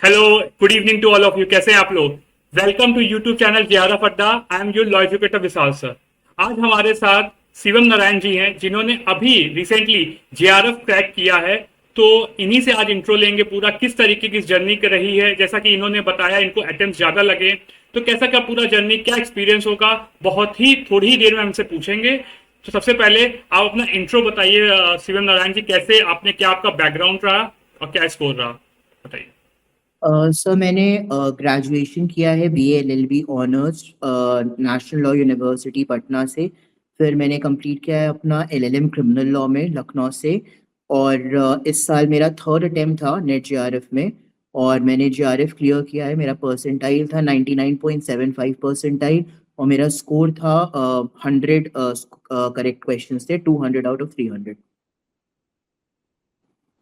Hello, good evening to all of you. कैसे हैं आप लोग? Welcome to YouTube channel JRF Adda. I am your law educator Vishal sir. आज हमारे साथ शिवम नारायण जी हैं, जिन्होंने अभी रिसेंटली जेआरएफ क्रैक किया है। तो इन्हीं से आज इंट्रो लेंगे, पूरा किस तरीके की जर्नी कर रही है। जैसा कि इन्होंने बताया, इनको अटेम्प्ट ज्यादा लगे, तो कैसा क्या पूरा जर्नी, क्या एक्सपीरियंस होगा, बहुत ही थोड़ी ही देर में हमसे पूछेंगे। तो सबसे पहले आप अपना इंट्रो बताइए। शिवम नारायण जी, कैसे आपने, क्या आपका बैकग्राउंड रहा और क्या स्कोर रहा, बताइए। सर मैंने ग्रेजुएशन किया है BA LLB honours national law university Patna से। फिर मैंने कंप्लीट किया है अपना एलएलएम क्रिमिनल लॉ में लखनऊ से। और इस साल मेरा थर्ड अटेम्प्ट था नेट जेआरएफ में। और मैंने जेआरएफ क्लियर किया है। मेरा परसेंटाइल था 99.75 परसेंटाइल। और मेरा स्कोर था 100 करेक्ट क्वेश्चन थे, 200 आउट ऑफ 300।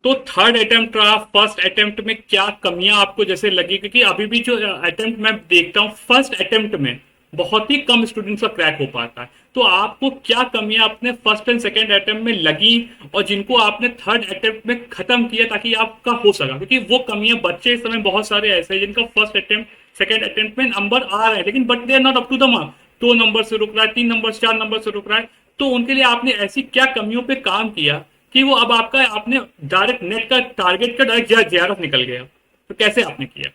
तो थर्ड अटेम्प्ट रहा, फर्स्ट अटेम्प्ट में क्या कमियां आपको जैसे लगी? क्योंकि अभी भी जो अटेम्प्ट मैं देखता हूँ, फर्स्ट अटेम्प्ट में बहुत ही कम स्टूडेंट्स का क्रैक हो पाता है। तो आपको क्या कमियां अपने फर्स्ट एंड सेकेंड अटेम्प्ट में लगी, और जिनको आपने थर्ड अटेम्प्ट में खत्म किया ताकि आपका हो सका? क्योंकि वो कमियां, बच्चे इस समय बहुत सारे ऐसे हैं जिनका फर्स्ट अटेम्प्ट सेकेंड अटेम्प्ट में नंबर आ रहे हैं, लेकिन but they are not up to the mark. 2 नंबर से रुक रहा है, 3 नंबर, 4 नंबर से रुक रहा है। तो उनके लिए आपने ऐसी क्या कमियों पे काम किया कि वो अब आपका, आपने डायरेक्ट नेट का टारगेट का डायरेक्ट जेआरएफ निकल गया? तो कैसे आपने किया?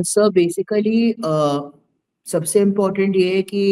सर बेसिकली सबसे इम्पोर्टेंट ये है कि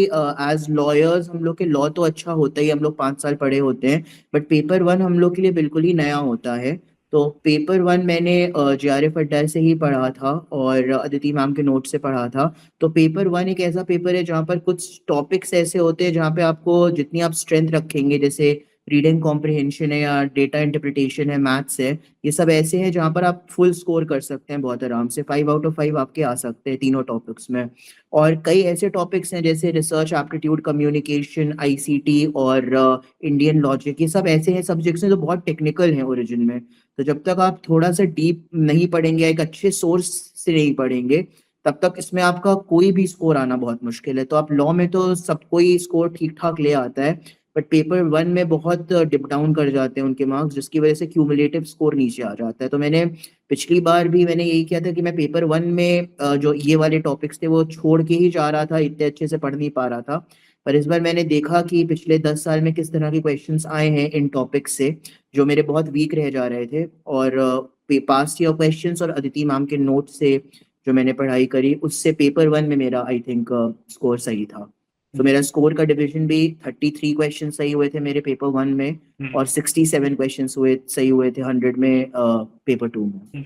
एज लॉयर्स हम लोग के लॉ तो अच्छा होता ही, हम लोग 5 साल पढ़े होते हैं। बट पेपर वन हम लोग के लिए बिल्कुल ही नया होता है। तो पेपर वन मैंने जेआरएफ अड्डा से ही पढ़ा था और अदिति मैम के नोट से पढ़ा था। तो पेपर वन एक ऐसा पेपर है जहाँ पर कुछ टॉपिक्स ऐसे होते हैं जहाँ पे आपको जितनी आप स्ट्रेंथ रखेंगे, जैसे रीडिंग कॉम्प्रिहेंशन है या डेटा इंटरप्रिटेशन है, मैथ्स है, ये सब ऐसे हैं जहाँ पर आप फुल स्कोर कर सकते हैं बहुत आराम से। 5 आउट ऑफ 5 आपके आ सकते हैं तीनों टॉपिक्स में। और कई ऐसे टॉपिक्स हैं जैसे रिसर्च एप्टीट्यूड, कम्युनिकेशन, आईसीटी और इंडियन लॉजिक, ये सब ऐसे हैं सब्जेक्ट्स हैं जो बहुत टेक्निकल हैं ओरिजिन में। तो जब तक आप थोड़ा सा डीप नहीं पढ़ेंगे, एक अच्छे सोर्स से नहीं पढ़ेंगे, तब तक इसमें आपका कोई भी स्कोर आना बहुत मुश्किल है। तो आप लॉ में तो सब कोई स्कोर ठीक ठाक ले आता है, बट पेपर वन में बहुत डिप डाउन कर जाते हैं उनके मार्क्स, जिसकी वजह से क्यूमुलेटिव स्कोर नीचे आ जाता है। तो मैंने पिछली बार भी मैंने यही किया था कि मैं पेपर वन में जो ये वाले टॉपिक्स थे वो छोड़ के ही जा रहा था, इतने अच्छे से पढ़ नहीं पा रहा था। पर इस बार मैंने देखा कि पिछले 10 साल में किस तरह के क्वेश्चंस आए हैं इन टॉपिक्स से, जो मेरे बहुत वीक रह जा रहे थे। और पास्ट ईयर क्वेश्चंस और अदिति मैम के नोट से जो मैंने पढ़ाई करी, उससे पेपर वन में मेरा आई थिंक स्कोर सही था। तो मेरा स्कोर का डिवीजन भी 33 क्वेश्चन सही हुए थे मेरे पेपर वन में, और 67 क्वेश्चन हुए सही हुए थे 100 में पेपर टू में।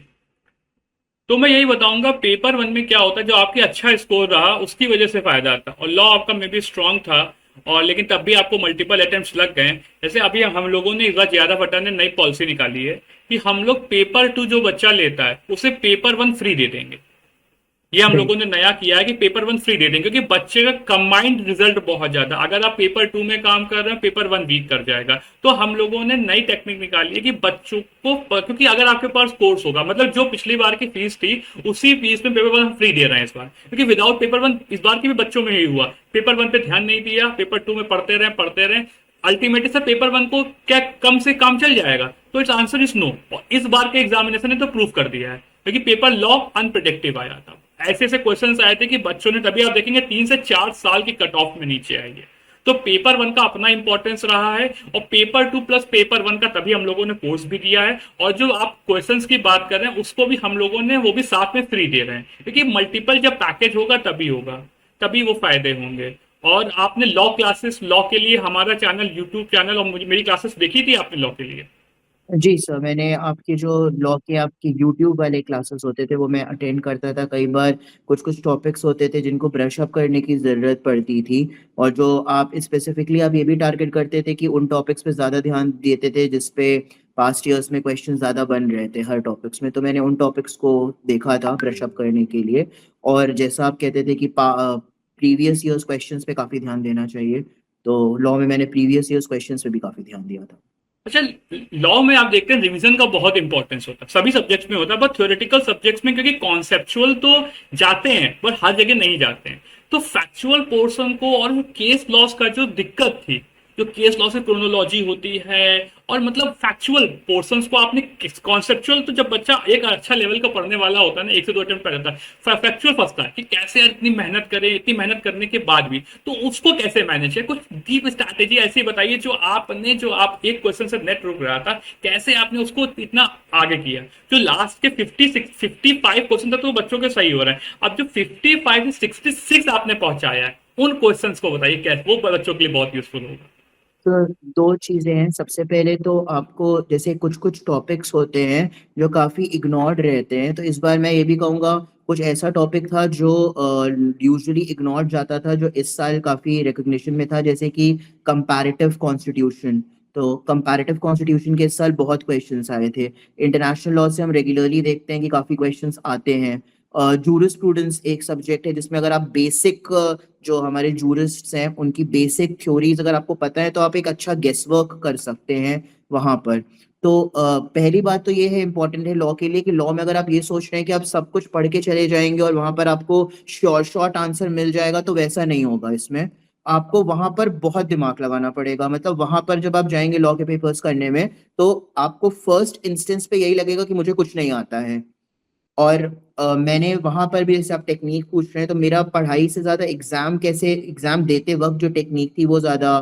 तो मैं यही बताऊंगा, पेपर वन में क्या होता है, जो आपके अच्छा स्कोर रहा उसकी वजह से फायदा आता है। और लॉ आपका मे बी स्ट्रांग था, और लेकिन तब भी आपको मल्टीपल अटेम्प्ट्स लग गए। जैसे अभी हम लोगों ने इस बार ज्यादा फटा ने नई पॉलिसी निकाली है कि हम लोग पेपर टू जो बच्चा लेता है उसे पेपर वन फ्री दे देंगे। ये हम लोगों ने नया किया है कि पेपर वन फ्री दे देंगे, क्योंकि बच्चे का कंबाइंड रिजल्ट बहुत ज्यादा, अगर आप पेपर टू में काम कर रहे हैं पेपर वन वीक कर जाएगा। तो हम लोगों ने नई टेक्निक निकाली है कि बच्चों को, क्योंकि अगर आपके पास कोर्स होगा, मतलब जो पिछली बार की फीस थी उसी फीस में पेपर वन हम फ्री दे रहे हैं इस बार। क्योंकि विदाउट पेपर वन इस बार की भी बच्चों में ही हुआ, पेपर वन पे ध्यान नहीं दिया, पेपर टू में पढ़ते रहे। अल्टीमेटली सर पेपर वन को क्या कम से काम चल जाएगा? तो इट्स आंसर इज नो। और इस बार के एग्जामिनेशन ने तो प्रूव कर दिया है, क्योंकि पेपर लॉ अनप्रिडिक्टिव आया था। ऐसे ऐसे क्वेश्चंस आए थे कि बच्चों ने, तभी आप देखेंगे 3 से 4 साल की कट ऑफ में नीचे आई है। तो पेपर वन का अपना इंपॉर्टेंस रहा है, और paper two plus paper one का तभी हम लोगों ने कोर्स भी दिया है। और जो आप क्वेश्चंस की बात कर रहे हैं उसको भी हम लोगों ने वो भी साथ में फ्री दे रहे हैं, क्योंकि मल्टीपल जब पैकेज होगा तभी होगा, तभी वो फायदे होंगे। और आपने लॉ क्लासेस, लॉ के लिए हमारा चैनल, यूट्यूब चैनल, और मेरी क्लासेस देखी थी आपने लॉ के लिए? जी सर, मैंने आपके जो लॉ के आपके यूट्यूब वाले क्लासेस होते थे वो मैं अटेंड करता था कई बार। कुछ कुछ टॉपिक्स होते थे जिनको ब्रश अप करने की ज़रूरत पड़ती थी, और जो आप स्पेसिफिकली आप ये भी टारगेट करते थे कि उन टॉपिक्स पे ज़्यादा ध्यान देते थे जिस पे पास्ट ईयर्स में क्वेश्चन ज़्यादा बन रहे थे हर टॉपिक्स में। तो मैंने उन टॉपिक्स को देखा था ब्रश अप करने के लिए। और जैसा आप कहते थे कि प्रीवियस ईयर्स क्वेश्चंस पे काफ़ी ध्यान देना चाहिए, तो लॉ में मैंने प्रीवियस ईयर्स क्वेश्चंस पे भी काफ़ी ध्यान दिया था। अच्छा, लॉ में आप देखते हैं रिवीजन का बहुत इंपॉर्टेंस होता है, सभी सब्जेक्ट्स में होता है, बट थ्योरेटिकल सब्जेक्ट्स में क्योंकि कॉन्सेप्चुअल तो जाते हैं पर हर जगह नहीं जाते हैं। तो फैक्चुअल पोर्शन को, और केस लॉस का जो दिक्कत थी जो केस लॉ से क्रोनोलॉजी होती है, और मतलब फैक्चुअल पोर्शंस को आपने, कॉन्सेप्चुअल तो जब बच्चा एक अच्छा लेवल का पढ़ने वाला होता है ना, 1 से 2 अटेम्प्ट कर जाता है, फैक्चुअल फंसता है कि कैसे यार इतनी मेहनत करे, इतनी मेहनत करने के बाद भी तो उसको कैसे मैनेज है। कुछ डीप स्ट्रैटेजी ऐसी बताइए जो आपने, जो आप एक क्वेश्चन से नेट रुक रहा था, कैसे आपने उसको इतना आगे किया। जो लास्ट के 55 क्वेश्चन था तो बच्चों के सही हो रहे हैं, अब जो 55 से 66 आपने पहुंचाया है, उन क्वेश्चंस को बताइए कैसे, वो बच्चों के लिए बहुत यूजफुल होगा। तो दो चीजें हैं। सबसे पहले तो आपको जैसे कुछ कुछ टॉपिक्स होते हैं जो काफी इग्नोर्ड रहते हैं, तो इस बार मैं ये भी कहूँगा कुछ ऐसा टॉपिक था जो यूजुअली इग्नोर्ड जाता था, जो इस साल काफी रिकग्निशन में था, जैसे कि कंपैरेटिव कॉन्स्टिट्यूशन। तो कंपैरेटिव कॉन्स्टिट्यूशन के इस साल बहुत क्वेश्चंस आए थे। इंटरनेशनल लॉ से हम रेगुलरली देखते हैं कि काफी क्वेश्चंस आते हैं। जूरिस्प्रूडेंस एक सब्जेक्ट है जिसमें अगर आप बेसिक, जो हमारे जूरिस्ट्स हैं उनकी बेसिक थ्योरीज अगर आपको पता है तो आप एक अच्छा गेस वर्क कर सकते हैं वहां पर। तो पहली बात तो ये है, इंपॉर्टेंट है लॉ के लिए, कि लॉ में अगर आप ये सोच रहे हैं कि आप सब कुछ पढ़ के चले जाएंगे और वहां पर आपको शॉर्ट आंसर मिल जाएगा, तो वैसा नहीं होगा। इसमें आपको वहां पर बहुत दिमाग लगाना पड़ेगा। मतलब वहां पर जब आप जाएंगे लॉ के पेपर्स करने में, तो आपको फर्स्ट इंस्टेंस पे यही लगेगा कि मुझे कुछ नहीं आता है। और मैंने वहां पर भी, जैसे आप टेक्निक पूछ रहे हैं, तो मेरा पढ़ाई से ज्यादा एग्जाम देते वक्त जो टेक्निक थी वो ज्यादा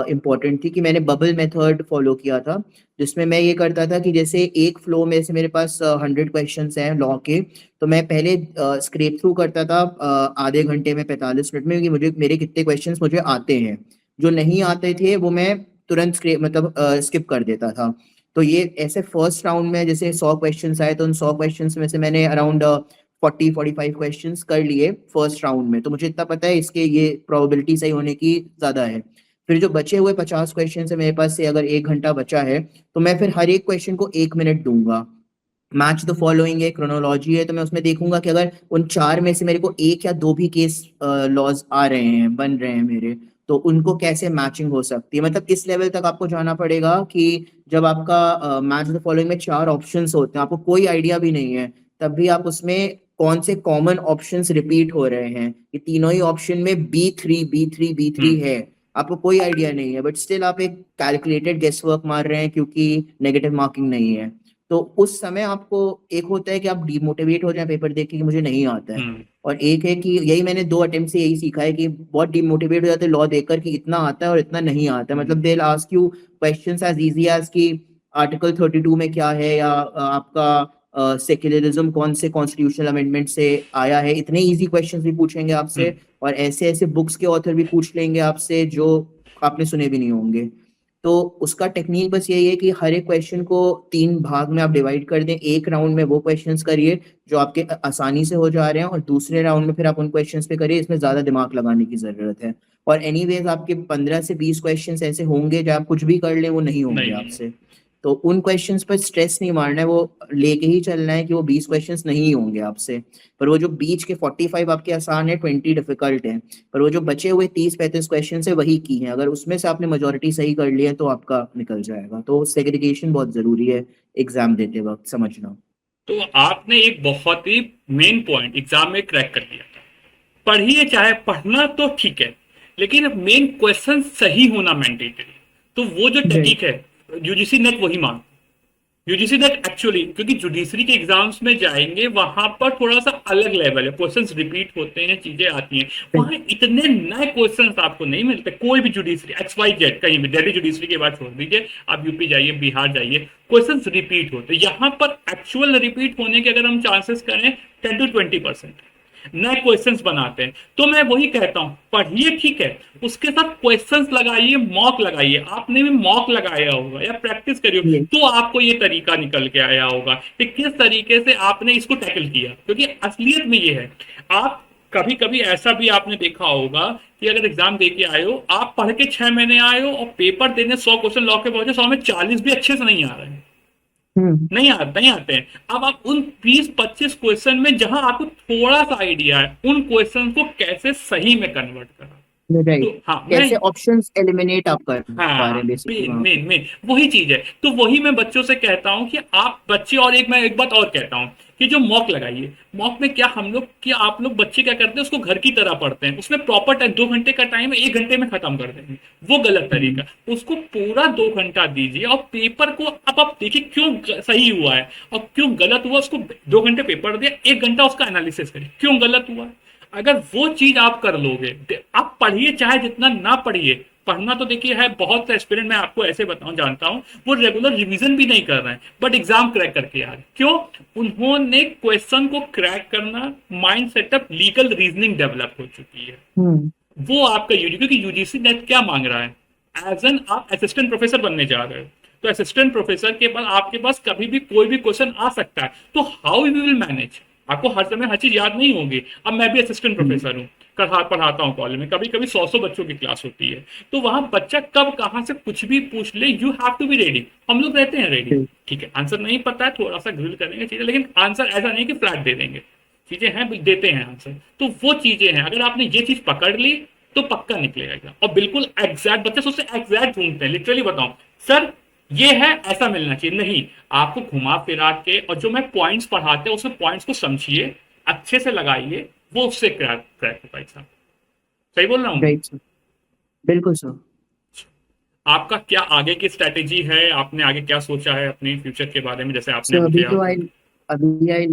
इम्पोर्टेंट थी। कि मैंने बबल मेथड फॉलो किया था, जिसमें मैं ये करता था कि जैसे एक फ्लो में से मेरे पास 100 क्वेश्चन हैं लॉ के, तो मैं पहले स्क्रेप थ्रू करता था आधे घंटे में, 45 मिनट में, कि मुझे मेरे कितने क्वेश्चंस मुझे आते हैं। जो नहीं आते थे वो मैं तुरंत स्क्रेप मतलब स्किप कर देता था। तो ये ऐसे फर्स्ट राउंड में जैसे 100 क्वेश्चंस आए, तो उन 100 क्वेश्चंस में से मैंने अराउंड 40-45 क्वेश्चंस कर लिए फर्स्ट राउंड में। तो मुझे इतना पता है इसके ये प्रोबेबिलिटी सही होने की ज्यादा है। फिर जो बचे हुए 50 क्वेश्चन है मेरे पास से, अगर 1 घंटा बचा है, तो मैं फिर हर एक क्वेश्चन को 1 मिनट दूंगा। मैच द फॉलोइंग है, क्रोनोलॉजी है, तो मैं उसमें देखूंगा कि अगर उन चार में से मेरे को एक या दो भी केस लॉज आ रहे हैं, बन रहे हैं मेरे, तो उनको कैसे मैचिंग हो सकती है। मतलब किस लेवल तक आपको जाना पड़ेगा कि जब आपका मैच द फॉलोइंग में 4 ऑप्शंस होते हैं, आपको कोई आइडिया भी नहीं है, तब भी आप उसमें कौन से कॉमन ऑप्शंस रिपीट हो रहे हैं, कि तीनों ही ऑप्शन में बी थ्री हम्म। है, आपको कोई आइडिया नहीं है, बट स्टिल आप एक कैलकुलेटेड गेस वर्क मार रहे हैं क्योंकि नेगेटिव मार्किंग नहीं है। तो उस समय आपको, एक होता है कि आप डिमोटिवेट हो जाए पेपर देख के कि मुझे नहीं आता है, हम्म। और एक है कि यही मैंने 2 अटेम्प्ट से यही सीखा है कि बहुत डिमोटिवेट हो जाते हैं लॉ देखकर कि इतना आता है और इतना नहीं आता है। मतलब hmm. They ask you questions as easy as कि आर्टिकल 32 में क्या है, या आपका सेक्युलरिज्म कौन से कॉन्स्टिट्यूशनल अमेंडमेंट से आया है, इतने इजी क्वेश्चंस भी पूछेंगे आपसे। हम्म। और ऐसे ऐसे बुक्स के ऑथर भी पूछ लेंगे आपसे जो आपने सुने भी नहीं होंगे। तो उसका टेक्निक बस यही है कि हर एक क्वेश्चन को 3 भाग में आप डिवाइड कर दें। एक राउंड में वो क्वेश्चंस करिए जो आपके आसानी से हो जा रहे हैं, और दूसरे राउंड में फिर आप उन क्वेश्चंस पे करिए इसमें ज्यादा दिमाग लगाने की जरूरत है। और एनीवेज आपके 15 से 20 क्वेश्चंस ऐसे होंगे जो आप कुछ भी कर लें वो नहीं होंगे नहीं नहीं। आपसे। तो उन क्वेश्चंस पर स्ट्रेस नहीं मारना है, वो लेके ही चलना है कि वो 20 क्वेश्चंस नहीं होंगे आपसे। पर वो जो बीच के 45 आपके आसान है, 20 डिफिकल्ट है, पर वो जो बचे हुए 30-35 क्वेश्चन है वही की हैं। अगर उसमें से आपने मेजोरिटी सही कर लिया है तो आपका निकल जाएगा। तो सेग्रीगेशन बहुत जरूरी है एग्जाम देते वक्त समझना। तो आपने एक बहुत ही मेन पॉइंट एग्जाम में क्रैक कर दिया था। पढ़िए, चाहे पढ़ना तो ठीक है, लेकिन मेन क्वेश्चन सही होना मैंडेटरी। तो वो जो टेक्निक राइट। है, यूजीसी नेट वही मांग, यूजीसी नेट एक्चुअली, क्योंकि जुडिशरी के एग्जाम्स में जाएंगे वहां पर थोड़ा सा अलग लेवल है, क्वेश्चंस रिपीट होते हैं, चीजें आती हैं, वहां इतने नए क्वेश्चंस आपको नहीं मिलते। कोई भी जुडिशरी XYZ कहीं भी, दिल्ली जुडिशरी के बाद छोड़ दीजिए, आप यूपी जाइए, बिहार जाइए, क्वेश्चंस रिपीट होते हैं। यहाँ पर एक्चुअल रिपीट होने के अगर हम चांसेस करें 10 to 20%, नए क्वेश्चंस बनाते हैं। तो मैं वही कहता हूं, पढ़िए ठीक है, उसके साथ क्वेश्चंस लगाइए, मॉक लगाइए। आपने भी मॉक लगाया होगा या प्रैक्टिस करिए, ये तो आपको ये तरीका निकल के आया होगा कि किस तरीके से आपने इसको टैकल किया। क्योंकि असलियत में ये है, आप कभी कभी ऐसा भी आपने देखा होगा कि अगर एग्जाम दे के आए हो, आप पढ़ के 6 महीने आए हो और पेपर देने 100 क्वेश्चन लॉ के पहुंचे, 100 में 40 भी अच्छे से नहीं आ रहे हैं, हम्म। नहीं आते हैं। अब आप उन 20-25 क्वेश्चन में जहां आपको थोड़ा सा आइडिया है, उन क्वेश्चन को कैसे सही में कन्वर्ट करा। राइट। तो हाँ मैं, कैसे ऑप्शंस एलिमिनेट आप कर पा रहे हाँ हैं बेसिकली मेन वहां मेन मेन वही चीज है। तो वही मैं बच्चों से कहता हूं कि आप बच्चे, और एक मैं एक बात और कहता हूं कि जो मॉक लगाइए, मॉक में क्या हम लोग, कि आप लोग बच्चे क्या करते हैं उसको घर की तरह पढ़ते हैं, उसमें प्रॉपर टाइम 2 घंटे का टाइम है, 1 घंटे में खत्म कर देंगे, वो गलत हम्म। तरीका। उसको पूरा 2 घंटा दीजिए और पेपर को अब आप देखिए क्यों सही हुआ है और क्यों गलत हुआ, उसको 2 घंटे पेपर दिया, 1 घंटा उसका एनालिसिस करिए क्यों गलत हुआ। अगर वो चीज आप कर लोगे, आप पढ़िए चाहे जितना ना पढ़िए, पढ़ना तो देखिए है, बहुत से एस्पिरेंट मैं आपको ऐसे बताऊं जानता हूं, वो रेगुलर रिवीजन भी नहीं कर रहे हैं बट एग्जाम क्रैक करके आ रहे, क्यों? उन्होंने क्वेश्चन को क्रैक करना, mind setup, legal reasoning develop हो चुकी है। हम्म। वो आपका यूजी, क्योंकि यूजीसी नेट क्या मांग रहा है, एज एन आप असिस्टेंट प्रोफेसर बनने जा रहे हो, तो असिस्टेंट प्रोफेसर के पास आपके पास कभी भी कोई भी क्वेश्चन आ सकता है, तो हाउ यू विल मैनेज? आपको हर समय हर चीज याद नहीं होगी। अब मैं भी असिस्टेंट हम्म। प्रोफेसर हूँ, पढ़ाता हूँ कॉलेज में, कभी कभी 100 बच्चों की क्लास होती है, तो वहां बच्चा कब कहाँ से कुछ भी पूछ ले, you have to be ready. हम लोग रहते हैं रेडी, ठीक। ठीक है, आंसर नहीं पता है थोड़ा सा ग्रिल करेंगे चीजें, लेकिन आंसर ऐसा नहीं कि फ्लैट दे देंगे, चीजें हैं देते हैं आंसर। तो वो चीजें हैं, अगर आपने ये चीज पकड़ ली तो पक्का निकलेगा एग्जाम। और बिल्कुल एग्जैक्ट, बच्चे सोचते एग्जैक्ट ढूंढते हैं, लिटरली बताऊं सर ये है ऐसा मिलना चाहिए, नहीं, आपको घुमा फिरा के, और जो मैं पॉइंट्स पढ़ाते हैं उसमें पॉइंट्स को समझिए, अच्छे से लगाइए, वो उससे क्रैक क्रैक होगा एग्जाम। सही बोल रहा हूँ? Right sir. बिल्कुल सर। आपका क्या आगे की स्ट्रेटेजी है, आपने आगे क्या सोचा है अपने फ्यूचर के बारे में, जैसे आपने सो मुझे अभी तो आप। I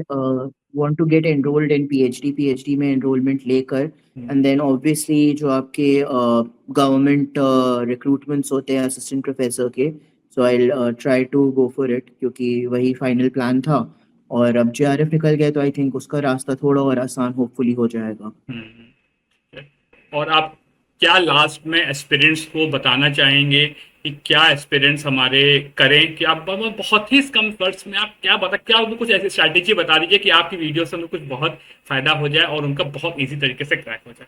want to get enrolled in PhD में एनरोलमेंट लेकर, एंड देन ऑब्वियसली जो आपके गवर्नमेंट रिक्रूटमेंट्स होते हैं असिस्टेंट प्रोफेसर के, so I try to go for it, क्योंकि वही फाइनल प्लान था। और अब जेआरएफ निकल गया तो आई थिंक उसका रास्ता थोड़ा और आसान होपफुली हो जाएगा। और आप क्या लास्ट में एस्पिरेंट्स को बताना चाहेंगे कि क्या एस्पिरेंट्स हमारे करें, कि आप बहुत ही कम वर्ड्स में आप क्या बता, क्या उनको कुछ ऐसी स्ट्रैटेजी बता दीजिए कि आपकी वीडियो से उनको कुछ बहुत फायदा हो जाए और उनका बहुत इजी तरीके से क्रैक हो जाए।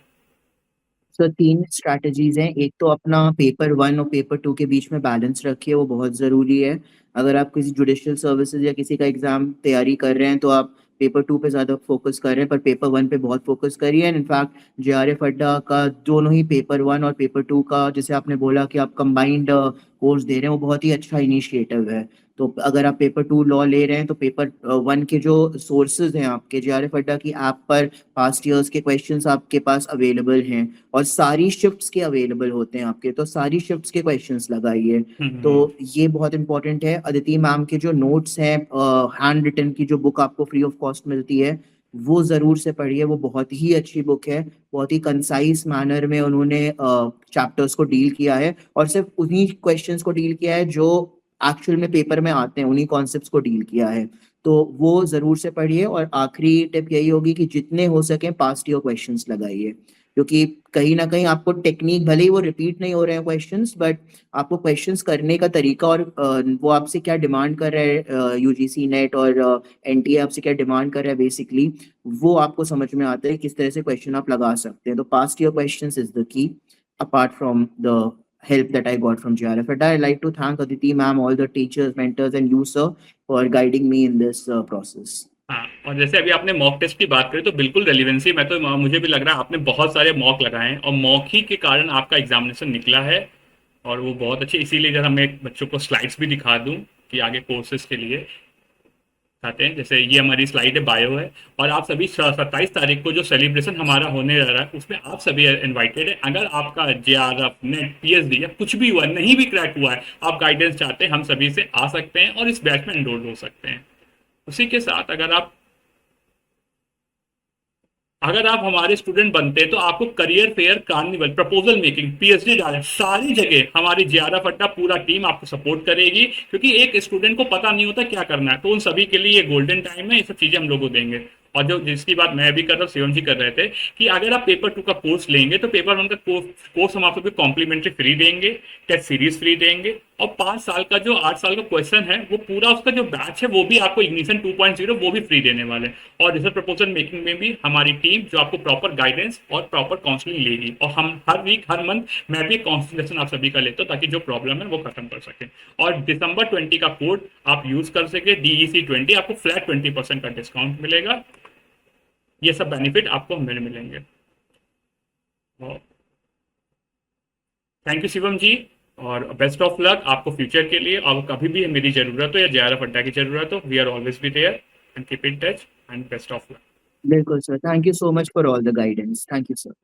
सर तीन स्ट्रैटेजीज हैं। एक तो अपना पेपर वन और पेपर टू के बीच में बैलेंस रखिए, वो बहुत ज़रूरी है। अगर आप किसी जुडिशियल सर्विसेज या किसी का एग्जाम तैयारी कर रहे हैं तो आप पेपर टू पे ज़्यादा फोकस कर रहे हैं, पर पेपर वन पे बहुत फोकस करिए। एंड इनफैक्ट जेआरएफ अड्डा का दोनों ही पेपर वन और पेपर टू का, जैसे आपने बोला कि आप कंबाइंड कोर्स दे रहे हैं, वो बहुत ही अच्छा इनिशिएटिव है। तो अगर आप पेपर टू लॉ ले रहे हैं तो पेपर वन के जो सोर्सेज हैं आपके जेआरएफ अड्डा की ऐप पर, पास्ट ईयर्स के क्वेश्चंस आपके पास अवेलेबल हैं, और सारी शिफ्ट्स के अवेलेबल होते हैं आपके, तो सारी शिफ्ट्स के क्वेश्चंस लगाइए। तो हम्म। ये बहुत इंपॉर्टेंट है। अदिति मैम के जो नोट्स हैं, हैंड रिटन की जो बुक आपको फ्री ऑफ कॉस्ट मिलती है, वो जरूर से पढ़िए। वो बहुत ही अच्छी बुक है, बहुत ही कंसाइज मैनर में उन्होंने चैप्टर्स को डील किया है, और सिर्फ उन्हीं क्वेश्चंस को डील किया है जो एक्चुअल में पेपर में आते हैं, उन्हीं कॉन्सेप्ट्स को डील किया है। तो वो जरूर से पढ़िए। और आखिरी टिप यही होगी कि जितने हो सके पास्ट ईयर क्वेश्चंस लगाइए, क्योंकि कहीं ना कहीं आपको टेक्निक, भले ही वो रिपीट नहीं हो रहे हैं क्वेश्चंस, बट आपको क्वेश्चंस करने का तरीका और वो आपसे क्या डिमांड कर रहा है, यूजीसी नेट और एनटीए आपसे क्या डिमांड कर रहा है बेसिकली, वो आपको समझ में आता है किस तरह से क्वेश्चन आप लगा सकते हैं। तो past year questions is the key, apart from the help that I got from JRF. And I'd like to thank Aditi ma'am, all the teachers, mentors, and you, sir, for guiding me in this process. हाँ, और जैसे अभी आपने mock test की बात करी तो बिल्कुल रेलिवेंसी, मैं तो मुझे भी लग रहा है आपने बहुत सारे मॉक लगाए हैं और मॉक ही के कारण आपका एग्जामिनेशन निकला है, और वो बहुत अच्छे। इसीलिए जरा मैं बच्चों को स्लाइड्स भी दिखा दूं कि आगे कोर्सेज के लिए दिखाते हैं। जैसे ये हमारी स्लाइड है, बायो है, और आप सभी 27 तारीख को जो सेलिब्रेशन हमारा होने जा रहा है उसमें आप सभी इनवाइटेड है। अगर आपका जेआरएफ नेट पीएचडी या कुछ भी हुआ, नहीं भी क्रैक हुआ है, आप गाइडेंस चाहते हैं, हम सभी से आ सकते हैं और इस बैच में एनरोल हो सकते हैं। उसी के साथ अगर आप हमारे स्टूडेंट बनते हैं तो आपको career fair, carnival, proposal making, PhD direct, सारी जगह हमारी जेआरएफ अड्डा पूरा टीम आपको सपोर्ट करेगी, क्योंकि एक स्टूडेंट को पता नहीं होता क्या करना है, तो उन सभी के लिए ये गोल्डन टाइम है, ये सब चीजें हम लोग को देंगे। और जो जिसकी बात मैं भी कर रहा हूँ, शिवम जी कर रहे थे, कि अगर आप पेपर टू का कोर्स लेंगे तो पेपर वन का कोर्स हम आपको कॉम्प्लीमेंट्री फ्री देंगे, टेस्ट सीरीज फ्री देंगे, और 5 साल का जो 8 साल का क्वेश्चन है वो पूरा उसका जो बैच है वो भी आपको इग्निशन 2.0 वो भी फ्री देने वाले हैं। और रिसर्च प्रपोजल मेकिंग में भी हमारी टीम जो आपको प्रॉपर गाइडेंस और प्रॉपर काउंसलिंग लेगी, और हम हर वीक हर मंथ मैं भी काउंसलिंग आप सभी का लेता हूँ ताकि जो प्रॉब्लम है वो खत्म कर सके। और दिसंबर 20 का कोड आप यूज कर सके, DEC20, आपको फ्लैट 20% का डिस्काउंट मिलेगा। ये सब बेनिफिट आपको हमें मिलेंगे। थैंक यू शिवम जी, और बेस्ट ऑफ लक आपको फ्यूचर के लिए। और कभी भी मेरी जरूरत हो या जेआरएफ अड्डा की जरूरत हो, we are always be there. and keep in touch and best of luck. बिल्कुल sir, thank you so much for all the guidance, thank you sir.